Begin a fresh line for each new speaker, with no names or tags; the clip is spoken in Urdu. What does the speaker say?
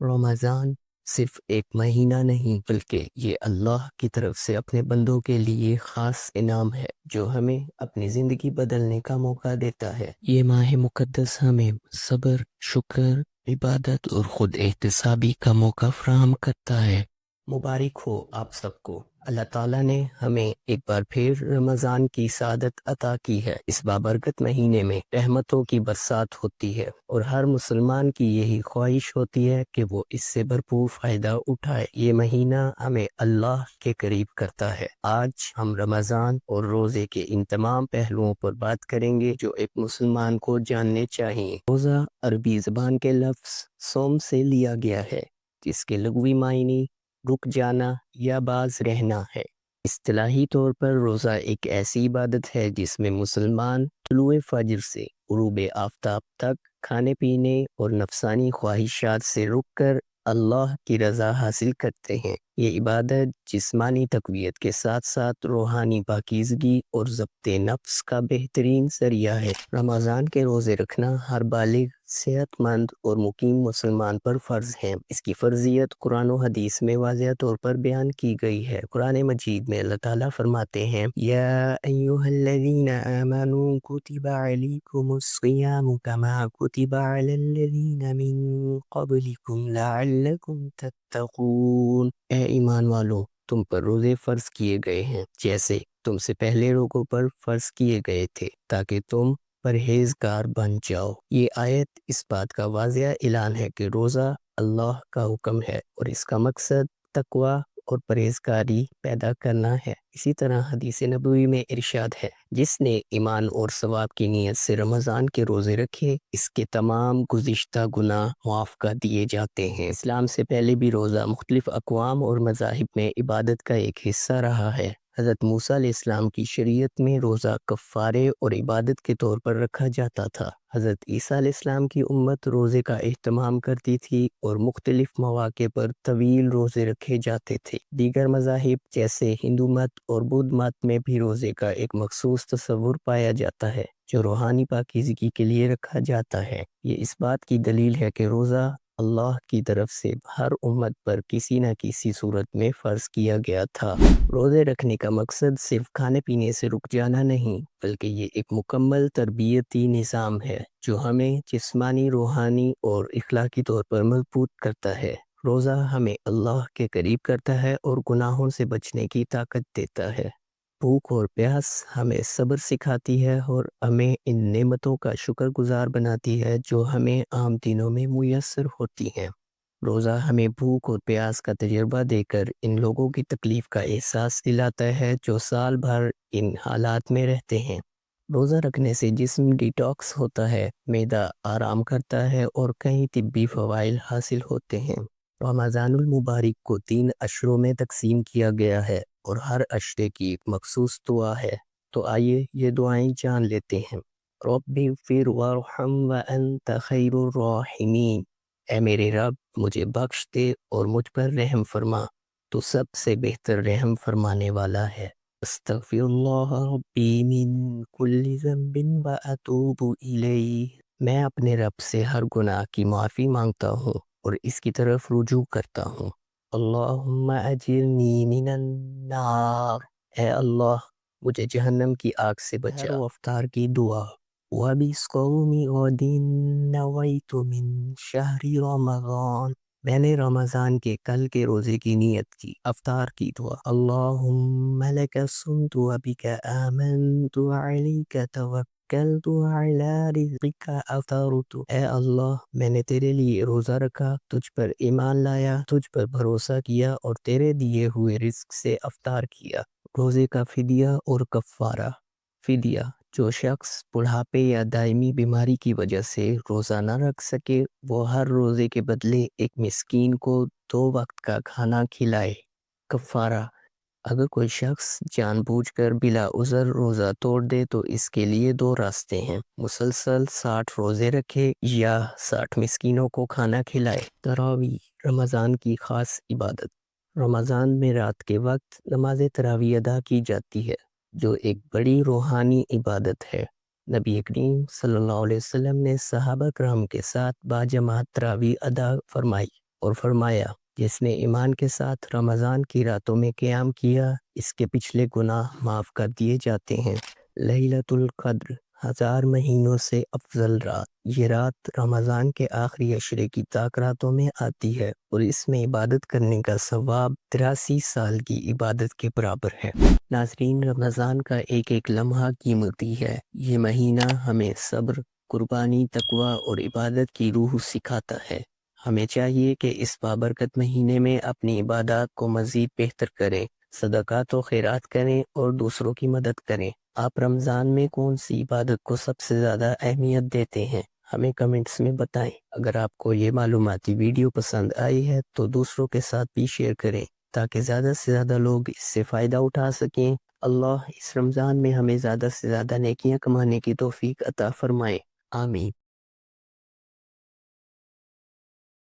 رمضان صرف ایک مہینہ نہیں بلکہ یہ اللہ کی طرف سے اپنے بندوں کے لیے خاص انعام ہے جو ہمیں اپنی زندگی بدلنے کا موقع دیتا ہے۔ یہ ماہ مقدس ہمیں صبر، شکر، عبادت اور خود احتسابی کا موقع فراہم کرتا ہے۔ مبارک ہو آپ سب کو، اللہ تعالیٰ نے ہمیں ایک بار پھر رمضان کی سعادت عطا کی ہے۔ اس بابرکت مہینے میں رحمتوں کی برسات ہوتی ہے اور ہر مسلمان کی یہی خواہش ہوتی ہے کہ وہ اس سے بھرپور فائدہ اٹھائے۔ یہ مہینہ ہمیں اللہ کے قریب کرتا ہے۔ آج ہم رمضان اور روزے کے ان تمام پہلوؤں پر بات کریں گے جو ایک مسلمان کو جاننے چاہیے۔ روزہ عربی زبان کے لفظ صوم سے لیا گیا ہے جس کے لغوی معنی رک جانا یا باز رہنا ہے۔ اصطلاحی طور پر روزہ ایک ایسی عبادت ہے جس میں مسلمان طلوع فجر سے غروب آفتاب تک کھانے پینے اور نفسانی خواہشات سے رک کر اللہ کی رضا حاصل کرتے ہیں۔ یہ عبادت جسمانی تقویت کے ساتھ ساتھ روحانی پاکیزگی اور ضبط نفس کا بہترین ذریعہ ہے۔ رمضان کے روزے رکھنا ہر بالغ، صحت مند اور مقیم مسلمان پر فرض ہے۔ اس کی فرضیت قرآن و حدیث میں واضح طور پر بیان کی گئی ہے۔ قرآن مجید میں اللہ تعالیٰ فرماتے ہیں یا ایھا الذین آمنوا کتب علیکم الصیام کما کتب علی الذین من قبلکم لعلکم تتقون۔ اے ایمان والو، تم پر روزے فرض کیے گئے ہیں جیسے تم سے پہلے لوگوں پر فرض کیے گئے تھے تاکہ تم پرہیزگار بن جاؤ۔ یہ آیت اس بات کا واضح اعلان ہے کہ روزہ اللہ کا حکم ہے اور اس کا مقصد تقوی اور پرہیزگاری پیدا کرنا ہے۔ اسی طرح حدیث نبوی میں ارشاد ہے جس نے ایمان اور ثواب کی نیت سے رمضان کے روزے رکھے اس کے تمام گزشتہ گناہ معاف کر دیے جاتے ہیں۔ اسلام سے پہلے بھی روزہ مختلف اقوام اور مذاہب میں عبادت کا ایک حصہ رہا ہے۔ حضرت موسیٰ علیہ السلام کی شریعت میں روزہ کفارے اور عبادت کے طور پر رکھا جاتا تھا۔ حضرت عیسیٰ علیہ السلام کی امت روزے کا اہتمام کرتی تھی اور مختلف مواقع پر طویل روزے رکھے جاتے تھے۔ دیگر مذاہب جیسے ہندو مت اور بدھ مت میں بھی روزے کا ایک مخصوص تصور پایا جاتا ہے جو روحانی پاکیزگی کے لیے رکھا جاتا ہے۔ یہ اس بات کی دلیل ہے کہ روزہ اللہ کی طرف سے ہر امت پر کسی نہ کسی صورت میں فرض کیا گیا تھا۔ روزے رکھنے کا مقصد صرف کھانے پینے سے رک جانا نہیں بلکہ یہ ایک مکمل تربیتی نظام ہے جو ہمیں جسمانی، روحانی اور اخلاقی طور پر مضبوط کرتا ہے۔ روزہ ہمیں اللہ کے قریب کرتا ہے اور گناہوں سے بچنے کی طاقت دیتا ہے۔ بھوک اور پیاس ہمیں صبر سکھاتی ہے اور ہمیں ان نعمتوں کا شکر گزار بناتی ہے جو ہمیں عام دنوں میں میسر ہوتی ہیں۔ روزہ ہمیں بھوک اور پیاس کا تجربہ دے کر ان لوگوں کی تکلیف کا احساس دلاتا ہے جو سال بھر ان حالات میں رہتے ہیں۔ روزہ رکھنے سے جسم ڈیٹاکس ہوتا ہے، معدہ آرام کرتا ہے اور کئی طبی فوائد حاصل ہوتے ہیں۔ رمضان المبارک کو 3 اشروں میں تقسیم کیا گیا ہے اور ہر اشرے کی ایک مخصوص دعا ہے۔ تو آئیے یہ دعائیں جان لیتے ہیں۔ رب اغفر وارحم وانت خیر الراحمین، اے میرے رب مجھے بخش دے اور مجھ پر رحم فرما، تو سب سے بہتر رحم فرمانے والا ہے۔ استغفر اللہ ربی من کل ذنب واتوب الیہ، میں اپنے رب سے ہر گناہ کی معافی مانگتا ہوں اور اس کی طرف رجوع کرتا ہوں۔ اللہم اجرنی من النار، اے اللہ مجھے جہنم کی آگ سے بچا۔ سحر و افطار کی دعا۔ وبصوم غد نویت من شہر رمضان، میں نے رمضان کے کل کے روزے کی نیت کی۔ افطار کی دعا۔ اللہم لک صمت وبک آمنت وعلیک توکلت وعلی رزقک افطرت، اے اللہ میں نے تیرے لیے روزہ رکھا، تجھ پر ایمان لایا، تجھ پر بھروسہ کیا اور تیرے دیے ہوئے رزق سے افطار کیا۔ روزے کا فدیہ اور کفارہ۔ فدیہ، جو شخص بڑھاپے یا دائمی بیماری کی وجہ سے روزہ نہ رکھ سکے وہ ہر روزے کے بدلے ایک مسکین کو 2 وقت کا کھانا کھلائے۔ کفارہ، اگر کوئی شخص جان بوجھ کر بلا عذر روزہ توڑ دے تو اس کے لیے 2 راستے ہیں، مسلسل 60 روزے رکھے یا 60 مسکینوں کو کھانا کھلائے۔ تراویح، رمضان کی خاص عبادت۔ رمضان میں رات کے وقت نماز تراویح ادا کی جاتی ہے جو ایک بڑی روحانی عبادت ہے۔ نبی کریم صلی اللہ علیہ وسلم نے صحابہ کرام کے ساتھ باجماعت تراویح ادا فرمائی۔ اور فرمایا جس نے ایمان کے ساتھ رمضان کی راتوں میں قیام کیا اس کے پچھلے گناہ معاف کر دیے جاتے ہیں۔ لیلۃ القدر 1000 مہینوں سے افضل رات، یہ رات رمضان کے آخری عشرے کی طاق راتوں میں آتی ہے اور اس میں عبادت کرنے کا ثواب 83 سال کی عبادت کے برابر ہے۔ ناظرین، رمضان کا ایک ایک لمحہ قیمتی ہے۔ یہ مہینہ ہمیں صبر، قربانی، تقوی اور عبادت کی روح سکھاتا ہے۔ ہمیں چاہیے کہ اس بابرکت مہینے میں اپنی عبادات کو مزید بہتر کریں، صدقات و خیرات کریں اور دوسروں کی مدد کریں۔ آپ رمضان میں کون سی عبادت کو سب سے زیادہ اہمیت دیتے ہیں؟ ہمیں کمنٹس میں بتائیں۔ اگر آپ کو یہ معلوماتی ویڈیو پسند آئی ہے تو دوسروں کے ساتھ بھی شیئر کریں تاکہ زیادہ سے زیادہ لوگ اس سے فائدہ اٹھا سکیں۔ اللہ اس رمضان میں ہمیں زیادہ سے زیادہ نیکیاں کمانے کی توفیق عطا فرمائے۔ آمین۔